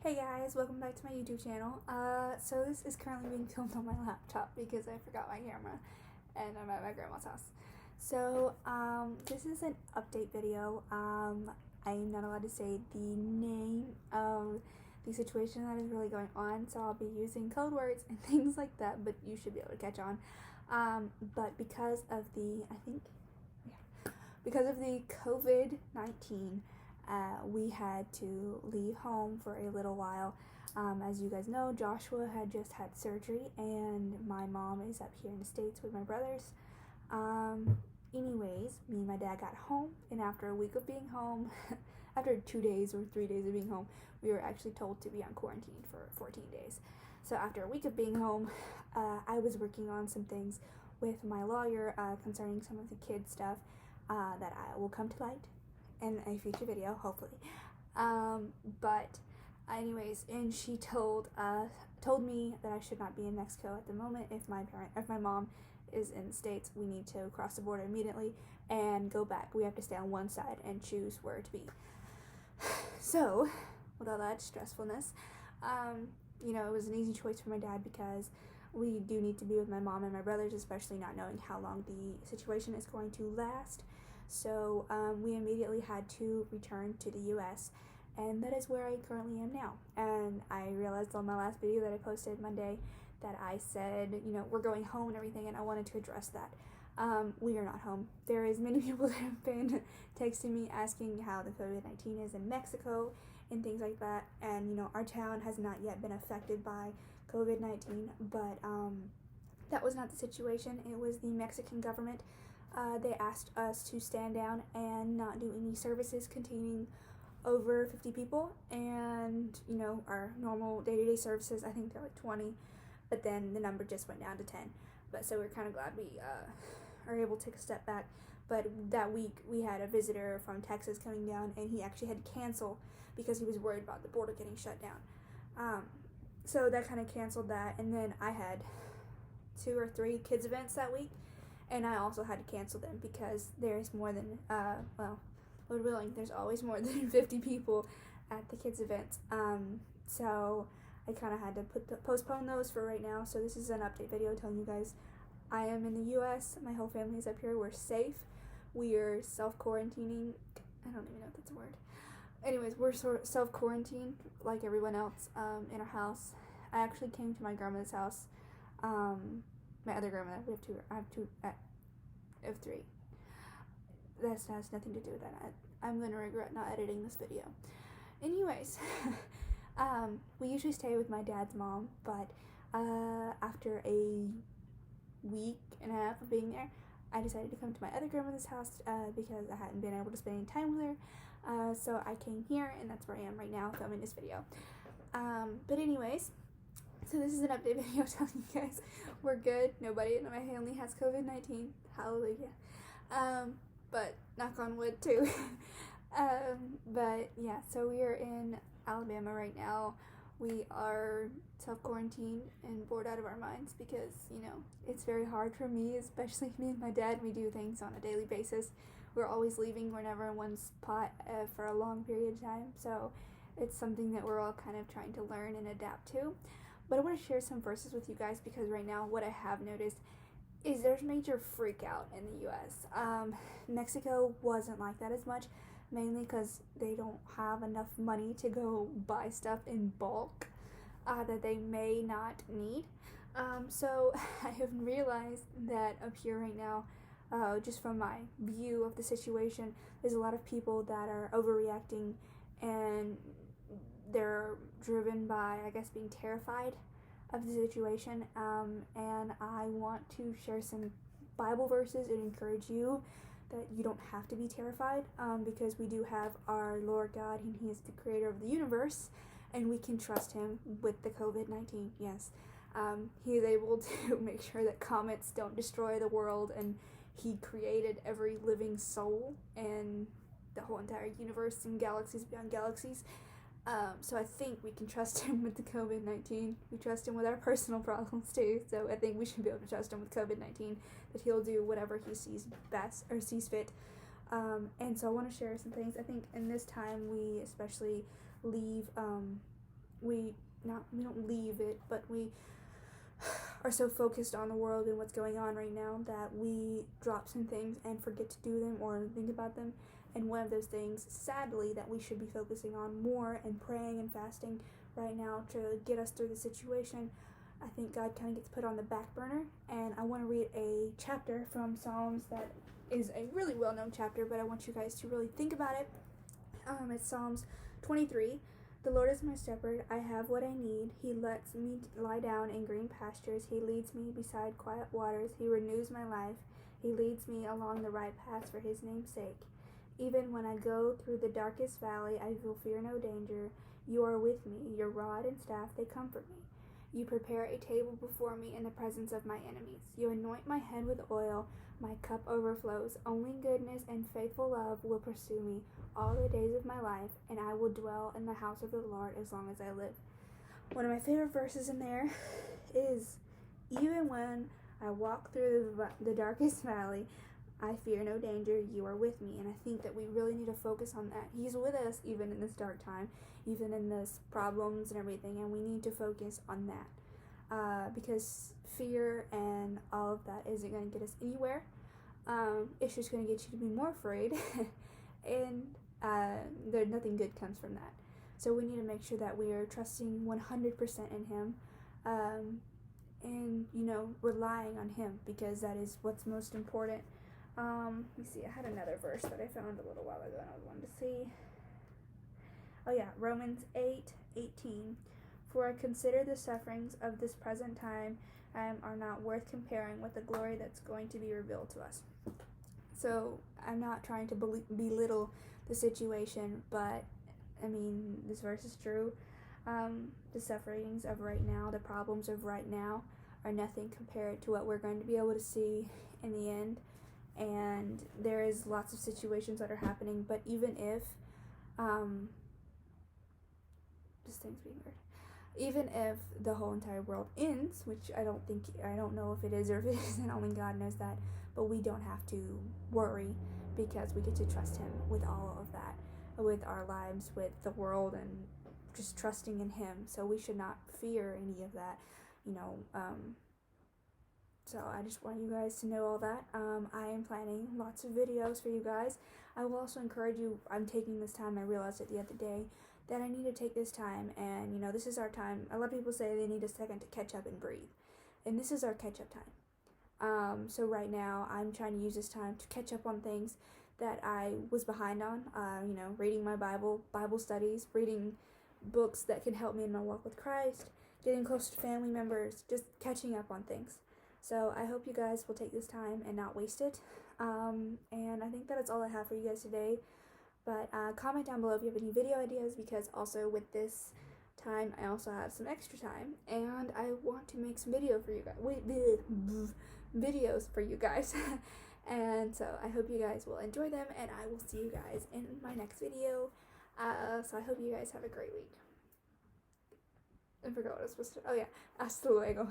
Hey guys, welcome back to my YouTube channel. So this is currently being filmed on my laptop because I forgot my camera and I'm at my grandma's house. So, this is an update video. I am not allowed to say the name of the situation that is really going on, so I'll be using code words and things like that, but you should be able to catch on. But because of the COVID-19, we had to leave home for a little while. As you guys know, Joshua had just had surgery, and my mom is up here in the States with my brothers. Anyways, me and my dad got home, and after a week of being home, after 2 days or 3 days of being home, we were actually told to be on quarantine for 14 days. So after a week of being home, I was working on some things with my lawyer concerning some of the kid stuff that I will come to light in a future video, hopefully. But anyways, and she told me that I should not be in Mexico at the moment. If my mom is in the States, we need to cross the border immediately and go back. We have to stay on one side and choose where to be. So, with all that stressfulness, it was an easy choice for my dad because we do need to be with my mom and my brothers, especially not knowing how long the situation is going to last. So we immediately had to return to the U.S., and that is where I currently am now. And I realized on my last video that I posted Monday that I said, we're going home and everything, and I wanted to address that. We are not home. There is many people that have been texting me asking how the COVID-19 is in Mexico and things like that, and our town has not yet been affected by COVID-19, but that was not the situation. It was the Mexican government. They asked us to stand down and not do any services containing over 50 people, and our normal day-to-day services, I think they're like 20, but then the number just went down to 10. But so we're kind of glad we are able to take a step back. But that week we had a visitor from Texas coming down, and he actually had to cancel because he was worried about the border getting shut down. So that kind of canceled that, and then I had 2 or 3 kids events that week, and I also had to cancel them because there's more than, Lord willing, there's always more than 50 people at the kids events. So I kind of had to postpone those for right now. So this is an update video telling you guys I am in the U.S. My whole family is up here. We're safe. We are self-quarantining. I don't even know if that's a word. Anyways, we're self-quarantined like everyone else in our house. I actually came to my grandmother's house. My other grandmother, I have 2, I have 3. That has nothing to do with that. I'm going to regret not editing this video. Anyways, we usually stay with my dad's mom, but after a week and a half of being there, I decided to come to my other grandmother's house because I hadn't been able to spend any time with her. So I came here, and that's where I am right now filming this video. But anyways, so this is an update video telling you guys we're good. Nobody in my family has COVID-19. Hallelujah. But knock on wood too. But yeah, so we are in Alabama right now. We are self-quarantined and bored out of our minds because, it's very hard for me, especially me and my dad. We do things on a daily basis. We're always leaving. We're never in one spot for a long period of time. So it's something that we're all kind of trying to learn and adapt to. But I want to share some verses with you guys because right now what I have noticed is there's major freak out in the U.S. Mexico wasn't like that as much, mainly because they don't have enough money to go buy stuff in bulk that they may not need. So I have realized that up here right now, just from my view of the situation, there's a lot of people that are overreacting, and they're driven by, I guess, being terrified of the situation, and I want to share some Bible verses and encourage you that you don't have to be terrified, because we do have our Lord God, and He is the creator of the universe, and we can trust Him with the COVID-19, yes. He is able to make sure that comets don't destroy the world, and He created every living soul and the whole entire universe and galaxies beyond galaxies. So I think we can trust Him with the COVID-19. We trust Him with our personal problems too. So I think we should be able to trust Him with COVID-19, that He'll do whatever He sees best or sees fit. And so I want to share some things. I think in this time we especially leave we don't leave it, but we are so focused on the world and what's going on right now that we drop some things and forget to do them or think about them. And one of those things, sadly, that we should be focusing on more and praying and fasting right now to get us through the situation, I think God kind of gets put on the back burner. And I want to read a chapter from Psalms that is a really well-known chapter, but I want you guys to really think about it. It's Psalms 23. The Lord is my shepherd, I have what I need. He lets me lie down in green pastures. He leads me beside quiet waters. He renews my life. He leads me along the right paths for his name's sake. Even when I go through the darkest valley, I will fear no danger. You are with me. Your rod and staff, they comfort me. You prepare a table before me in the presence of my enemies. You anoint my head with oil. My cup overflows. Only goodness and faithful love will pursue me all the days of my life, and I will dwell in the house of the Lord as long as I live. One of my favorite verses in there is, even when I walk through the darkest valley, I fear no danger. You are with me. And I think that we really need to focus on that. He's with us even in this dark time, even in this problems and everything, and we need to focus on that. Because fear and all of that isn't going to get us anywhere. It's just going to get you to be more afraid, and nothing good comes from that. So we need to make sure that we are trusting 100% in Him, and relying on Him, because that is what's most important. Let me see. I had another verse that I found a little while ago, and I wanted to see. Oh yeah, Romans 8:18. For I consider the sufferings of this present time are not worth comparing with the glory that's going to be revealed to us. So I'm not trying to belittle the situation, but I mean, this verse is true. The sufferings of right now, the problems of right now, are nothing compared to what we're going to be able to see in the end. And there is lots of situations that are happening, but even if this thing's being weird. Even if the whole entire world ends, which I don't know if it is or if it isn't, only God knows that, but we don't have to worry, because we get to trust Him with all of that, with our lives, with the world, and just trusting in Him. So we should not fear any of that, So I just want you guys to know all that. I am planning lots of videos for you guys. I will also encourage you, I'm taking this time, I realized it the other day, that I need to take this time, and this is our time. A lot of people say they need a second to catch up and breathe, and this is our catch-up time. So right now, I'm trying to use this time to catch up on things that I was behind on, reading my Bible studies, reading books that can help me in my walk with Christ, getting close to family members, just catching up on things. So I hope you guys will take this time and not waste it. And I think that is all I have for you guys today. But comment down below if you have any video ideas, because also with this time, I also have some extra time, and I want to make some videos for you guys. And so I hope you guys will enjoy them, and I will see you guys in my next video. So I hope you guys have a great week. I forgot what I was supposed to. Oh yeah, hasta luego.